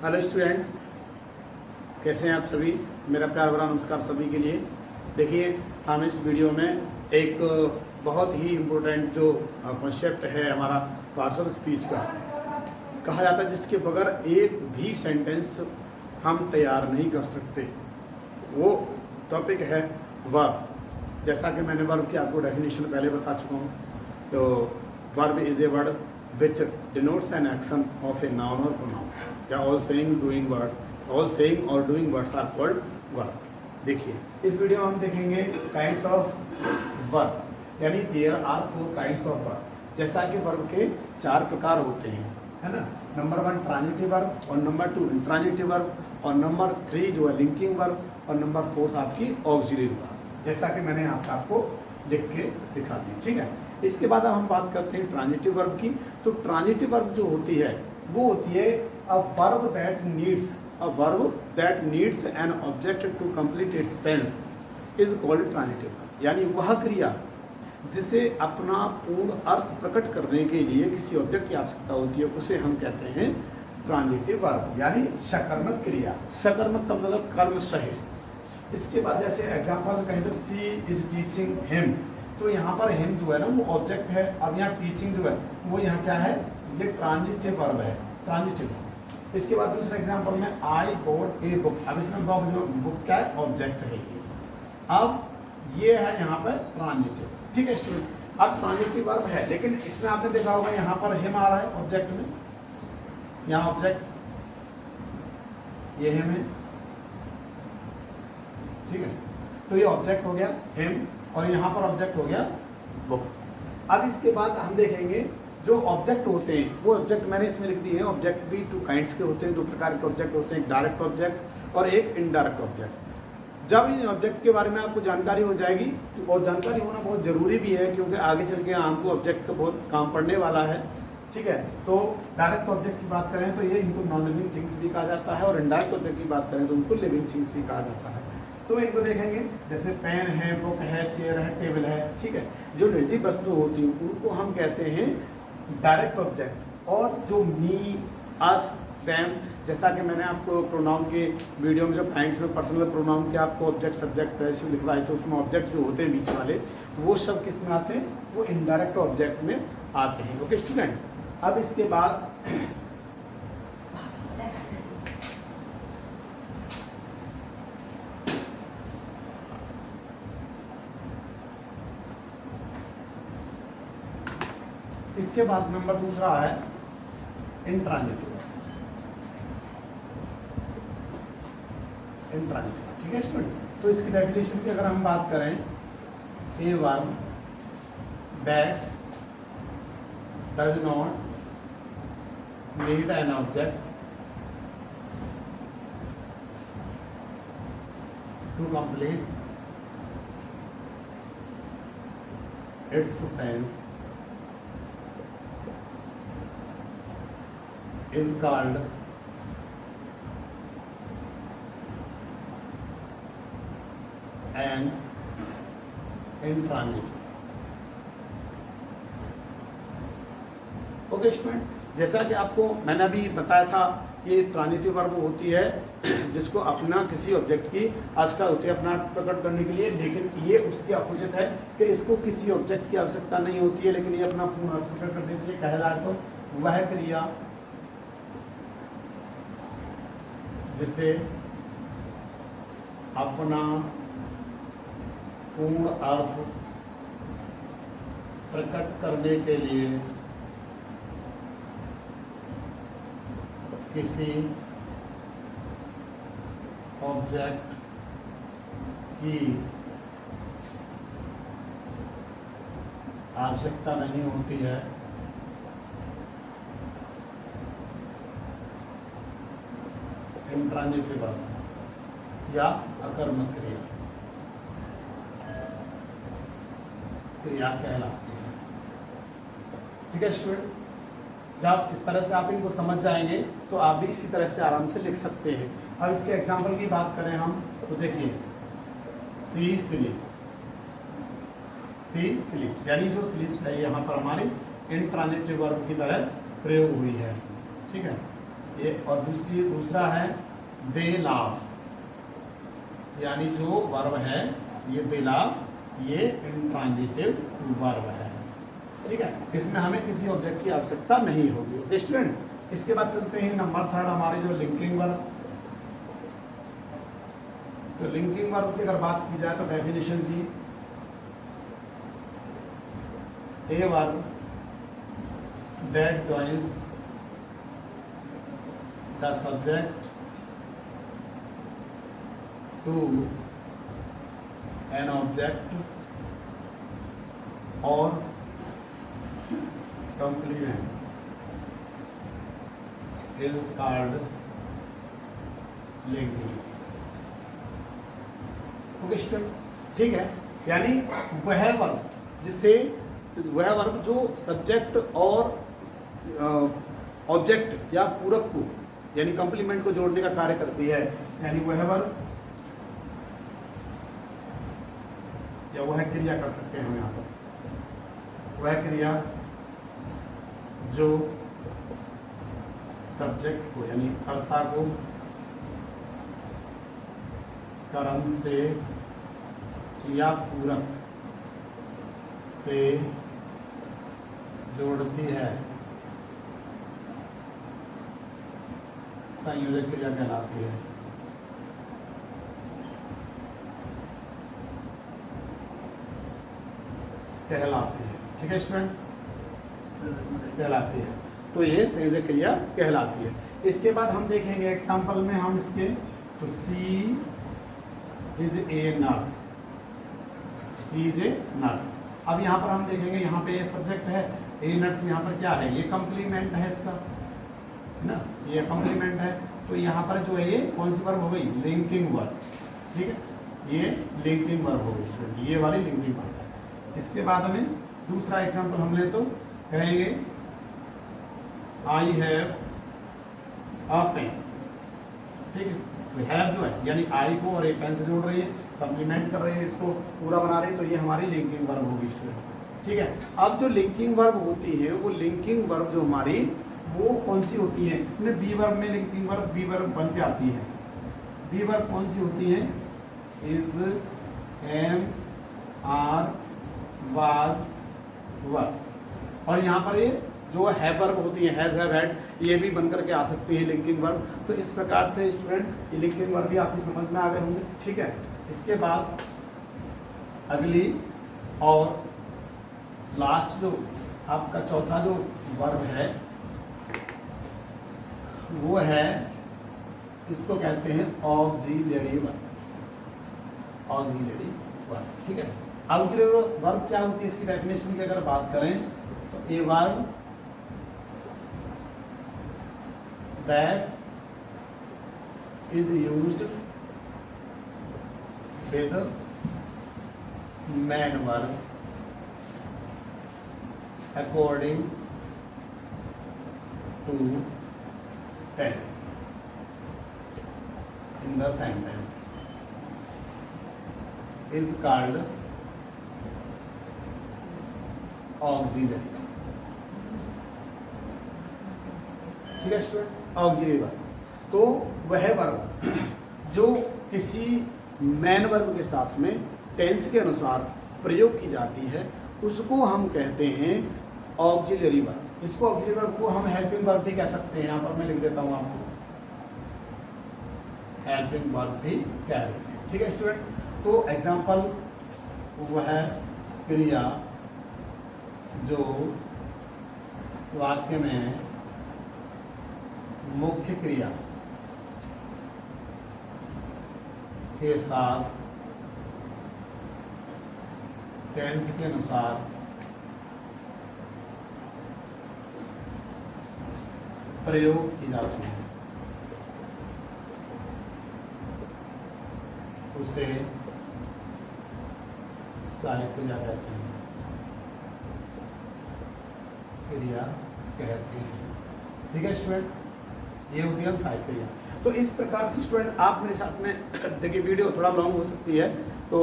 Hello students, कैसे हैं आप सभी। मेरा प्यार भरा नमस्कार सभी के लिए। देखिए, हम इस वीडियो में एक बहुत ही इम्पोर्टेंट जो कॉन्सेप्ट है हमारा पार्ट्स ऑफ स्पीच का, कहा जाता है जिसके बगैर एक भी सेंटेंस हम तैयार नहीं कर सकते। वो टॉपिक है वर्ब। जैसा कि मैंने वर्ब की आपको डेफिनेशन पहले बता चुका हूँ। तो verb is a word which denotes an action of a noun or pronoun। या all saying or doing words are called verb। देखिए, इस वीडियो में हम देखेंगे काइंड्स ऑफ वर्ब, यानी there are 4 kinds of verb. जैसा कि वर्ब के 4 प्रकार होते हैं, है ना। नंबर 1 ट्रांजिटिव वर्ब, और नंबर 2 इंट्रांजिटिव वर्ब, और नंबर 3 जो है लिंकिंग वर्ब, और नंबर 4 आपकी ऑक्सिलरी वर्ब, जैसा कि मैंने आपको लिख के दिखा दी। ठीक है, इसके बाद अब हम बात करते हैं ट्रांजिटिव वर्ब की। तो ट्रांजिटिव वर्ब जो होती है वो होती है a verb that needs an object to complete its sense is called transitive verb. यानी वह क्रिया जिसे अपना पूर्ण अर्थ प्रकट करने के लिए किसी ऑब्जेक्ट की आवश्यकता होती है, उसे हम कहते हैं ट्रांजिटिव वर्ब, यानी सकर्मक क्रिया। सकर्मक का मतलब कर्म सहित। इसके बाद जैसे एग्जाम्पल कहें तो सी इज टीचिंग हिम, तो यहाँ पर हिम जो है ना वो ऑब्जेक्ट है। अब यहाँ टीचिंग जो है वो यहाँ क्या है, ये ट्रांजिटिव वर्ब है, ट्रांजिटिव। इसके बाद दूसरा एग्जांपल में आई बॉट ए बुक। अब इसमें बुक क्या है, ऑब्जेक्ट है ये। अब ये है यहाँ पर ट्रांजिटिव। ठीक है स्टूडेंट, अब ट्रांजिटिव वर्ब है, लेकिन इसमें आपने देखा होगा यहाँ पर हिम आ रहा है ऑब्जेक्ट में। यहाँ ऑब्जेक्ट ये हिम है, ठीक है। तो ये ऑब्जेक्ट हो गया हिम, और यहाँ पर ऑब्जेक्ट हो गया बुक। अब इसके बाद हम देखेंगे जो ऑब्जेक्ट होते हैं, वो ऑब्जेक्ट मैंने इसमें लिख दिए हैं। ऑब्जेक्ट भी 2 काइंड्स के होते हैं, 2 प्रकार के ऑब्जेक्ट होते हैं, एक डायरेक्ट ऑब्जेक्ट और एक इनडायरेक्ट ऑब्जेक्ट। जब इन ऑब्जेक्ट के बारे में आपको जानकारी हो जाएगी, तो और जानकारी होना बहुत जरूरी भी है, क्योंकि आगे चल के आपको ऑब्जेक्ट का बहुत काम पड़ने वाला है। ठीक है, तो डायरेक्ट ऑब्जेक्ट की बात करें तो ये इनको नॉन लिविंग थिंग्स भी कहा जाता है, और इनडायरेक्ट ऑब्जेक्ट की बात करें तो उनको लिविंग थिंग्स भी कहा जाता है। तो इनको देखेंगे, जैसे पेन है, बुक है, चेयर है, टेबल है। ठीक है, जो निर्जीव वस्तु होती है उनको हम कहते हैं डायरेक्ट ऑब्जेक्ट। और जो मी, अस, देम, जैसा कि मैंने आपको प्रोनाउन के वीडियो में जो काइंड्स में पर्सनल प्रोनाउन के आपको ऑब्जेक्ट सब्जेक्ट पैसिव लिखवाए थे, उसमें ऑब्जेक्ट जो होते हैं बीच वाले, वो सब किस में आते हैं, वो इनडायरेक्ट ऑब्जेक्ट में आते हैं। ओके स्टूडेंट, अब इसके बाद नंबर दूसरा है इंट्रांजिटिव। ठीक है स्टूडेंट, तो इसकी डेफिनेशन की अगर हम बात करें, a verb that does not need an object to complete its sense is called an intransitive। Okay student, जैसा कि आपको मैंने अभी बताया था, ये ट्रांजिटिव वर्ब होती है जिसको अपना किसी ऑब्जेक्ट की आवश्यकता होती है अपना प्रकट करने के लिए, लेकिन ये उसके अपोजिट है कि इसको किसी ऑब्जेक्ट की आवश्यकता नहीं होती है, लेकिन ये अपना पूर्ण अर्थ प्रकट कर देती है। कहा जाए तो वह क्रिया जिसे अपना पूर्ण अर्थ प्रकट करने के लिए किसी ऑब्जेक्ट की आवश्यकता नहीं होती है, इंट्रांजिटिव वर्ब या अकर्मक क्रिया कहलाती है। ठीक है स्टूडेंट, जब इस तरह से आप इनको समझ जाएंगे तो आप भी इसी तरह से आराम से लिख सकते हैं। अब इसके एग्जाम्पल की बात करें हम, तो देखिए सी स्लीप्स, यानी जो स्लीप्स है यहाँ पर हमारी इंट्रांजिटिव वर्ब की तरह प्रयोग हुई है। ठीक है, ये, और दूसरा है दे लाफ, यानी जो वर्ब है ये दे लाफ, ये इंट्रांजिटिव वर्ब है। ठीक है, इसमें हमें किसी ऑब्जेक्ट की आवश्यकता नहीं होगी। ओके स्टूडेंट, इसके बाद चलते हैं नंबर 3 हमारे जो लिंकिंग वर्ब। तो लिंकिंग वर्ब की अगर बात की जाए तो डेफिनेशन की, a verb that joins the subject to an object और complement is called linking। Okay student, ठीक है, यानी वह वर्ब जो सब्जेक्ट और ऑब्जेक्ट या पूरक को यानी कंप्लीमेंट को जोड़ने का कार्य करती है, यानी वह वर्ब या वह क्रिया कर सकते हैं हम यहाँ पर, वह क्रिया जो सब्जेक्ट को यानी कर्ता को कर्म से या पूरक से जोड़ती है, संयोजक क्रिया कहलाती है। ठीक है स्टूडेंट, कहलाती है, तो ये संयोजक क्रिया कहलाती है। इसके बाद हम देखेंगे एग्जाम्पल में हम इसके, तो C is a nurse, C is a nurse. अब यहाँ पर हम देखेंगे, यहाँ पे ये सब्जेक्ट है, ए नर्स यहाँ पर क्या है, ये कंप्लीमेंट है इसका, है ना, ये कंप्लीमेंट है। तो यहाँ पर जो है ये कौन सी वर्ब हो गई, लिंकिंग वर्ब। ठीक है, ये लिंकिंग वर्ब हो गई स्टूडेंट, ये वाली लिंकिंग वर्ब है। इसके बाद में दूसरा एग्जाम्पल हम ले तो कहेंगे आई हैव अ पेन। ठीक है, तो हैव जो है यानी आई को और ए पेन से जोड़ रही है, कंप्लीमेंट कर रही है, इसको पूरा बना रही है, तो ये हमारी लिंकिंग वर्ब होगी स्टूडेंट। ठीक है, अब जो लिंकिंग वर्ब होती है वो लिंकिंग वर्ब जो हमारी वो कौन सी होती है, इसमें बी वर्ब में लिंकिंग वर्ब बी वर्ब बन के आती है। बी वर्ब कौन सी होती है, इज, एम, आर, वाज, वर। और यहाँ पर ये जो है वर्ब होती है, हैज, हैव, हैड, ये भी बनकर के आ सकती है लिंकिंग वर्ब। तो इस प्रकार से स्टूडेंट ये लिंकिंग वर्ब भी आपकी समझ में आ गए होंगे। ठीक है, इसके बाद अगली और लास्ट जो आपका चौथा जो वर्ब है वो है, इसको कहते हैं ऑक्सिलरी वर्ब। ऑक्सिलरी वर्ब, ठीक है। ऑक्सिलरी वर्ब क्या होती है, इसकी डेफिनेशन की अगर बात करें तो a verb that is used with main verb according to tense in the sentence is called auxiliary। ठीक है स्टूडेंट, ऑक्सिलरी वर्ब तो वह वर्ब जो किसी मेन वर्ब के साथ में टेंस के अनुसार प्रयोग की जाती है उसको हम कहते हैं ऑक्सिलरी वर्ब। इसको ऑक्सिलरी वर्ब को हम हेल्पिंग वर्ब भी कह सकते हैं, यहाँ पर मैं लिख देता हूँ आपको, हेल्पिंग वर्ब भी कह देते हैं। ठीक है स्टूडेंट, तो एग्जाम्पल वह क्रिया जो वाक्य में मुख्य क्रिया के साथ टेंस के अनुसार प्रयोग की जाती है उसे सहायक क्रिया कहते हैं, क्रिया कहते हैं। ठीक है स्टूडेंट, ये होती है सहायक क्रिया। तो इस प्रकार से स्टूडेंट आप मेरे साथ में देखिए, वीडियो थोड़ा लॉन्ग हो सकती है तो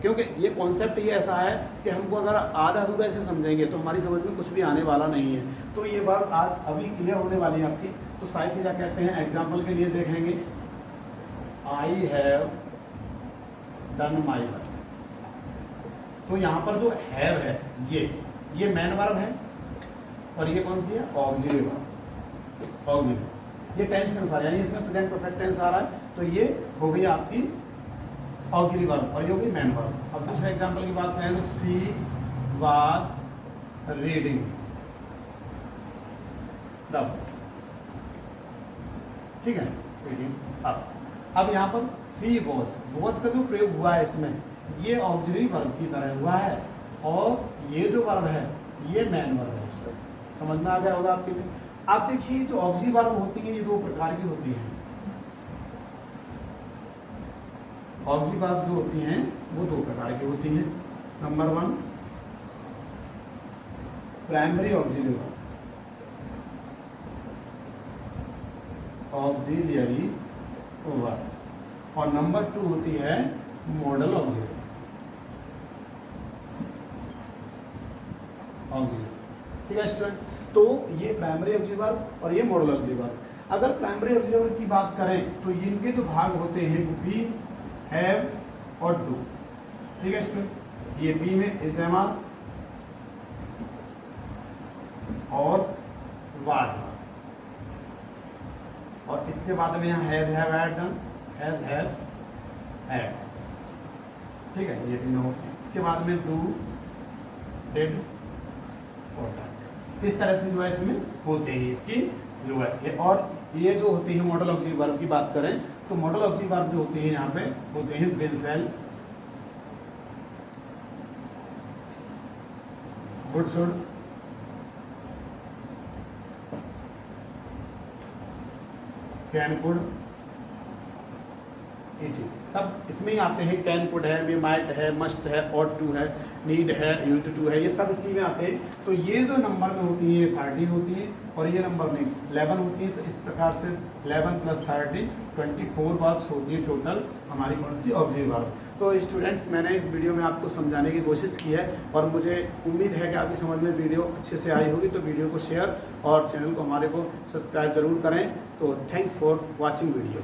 क्योंकि ये कॉन्सेप्ट ही ऐसा है कि हमको अगर आधा अधूरा ऐसे समझेंगे तो हमारी समझ में कुछ भी आने वाला नहीं है। तो ये बात आज अभी क्लियर होने वाली है आपकी। तो साई क्रिया कहते हैं। एग्जाम्पल के लिए देखेंगे, I have done my work. तो यहाँ पर जो हैव है ये मैन वर्ब है, और ये कौन सी है, ऑक्सिलरी वर्ब। ऑक्सिलरी ये टेंस के अनुसार, यानी इसमें प्रेजेंट परफेक्ट टेंस आ रहा है, तो ये हो गई आपकी ऑक्सिलरी वर्ब और ये हो गई मैन वर्ब। अब दूसरे एग्जाम्पल की बात करें तो she was reading the book, ठीक है, रीडिंग। अब यहाँ पर सी वॉज का जो प्रयोग हुआ है इसमें, ये ऑक्सिलरी वर्ब की तरह हुआ है, और ये जो वर्ब है ये मैन वर्ब है। समझ में आ गया होगा आपके लिए। आप देखिए जो ऑक्सिलरी वर्ब होती है ये दो प्रकार की होती हैं। ऑक्सिलरी वर्ब जो होती हैं वो दो प्रकार की होती हैं। Number 1 primary auxiliary verb, auxiliary verb, और नंबर 2 होती है मॉडल ऑक्सिलरी। ठीक है स्टूडेंट, तो ये प्राइमरी ऑक्सिलरी वर्ब और ये मॉडल ऑक्सिलरी वर्ब। अगर प्राइमरी ऑक्सिलरी वर्ब की बात करें तो इनके जो भाग होते हैं वो बी, हैव और डू। ठीक है स्टूडेंट, ये बी में इस्तेमाल और वाज, और इसके बाद में यहाँ has, have, had done, has, have, had. ठीक है, ये तीनों होते हैं। इसके बाद में डू, डिड और डन। इस तरह से जो है इसमें होते हैं इसकी जो है। और ये जो होती है मॉडल ऑक्सिलरी वर्ब की बात करें तो मॉडल ऑक्सिलरी वर्ब जो होती है यहाँ पे होते हैं will, shall, would, should, can, could, सब इसमें ही आते हैं। कैन, कुड है, वी माइट है, मस्ट है, ऑट टू है, नीड है, यूज्ड टू है, ये सब इसी में आते हैं। तो ये जो नंबर में होती है 30 होती है, और ये नंबर में 11 होती है। इस प्रकार से 11 + 30 24 वर्ब्स होती है टोटल हमारी कौन सी, ऑक्सिलरी वर्ब। तो स्टूडेंट्स, मैंने इस वीडियो में आपको समझाने की कोशिश की है, और मुझे उम्मीद है कि आपकी समझ में वीडियो अच्छे से आई होगी। तो वीडियो को शेयर और चैनल को हमारे को सब्सक्राइब जरूर करें। तो थैंक्स फॉर वॉचिंग वीडियो।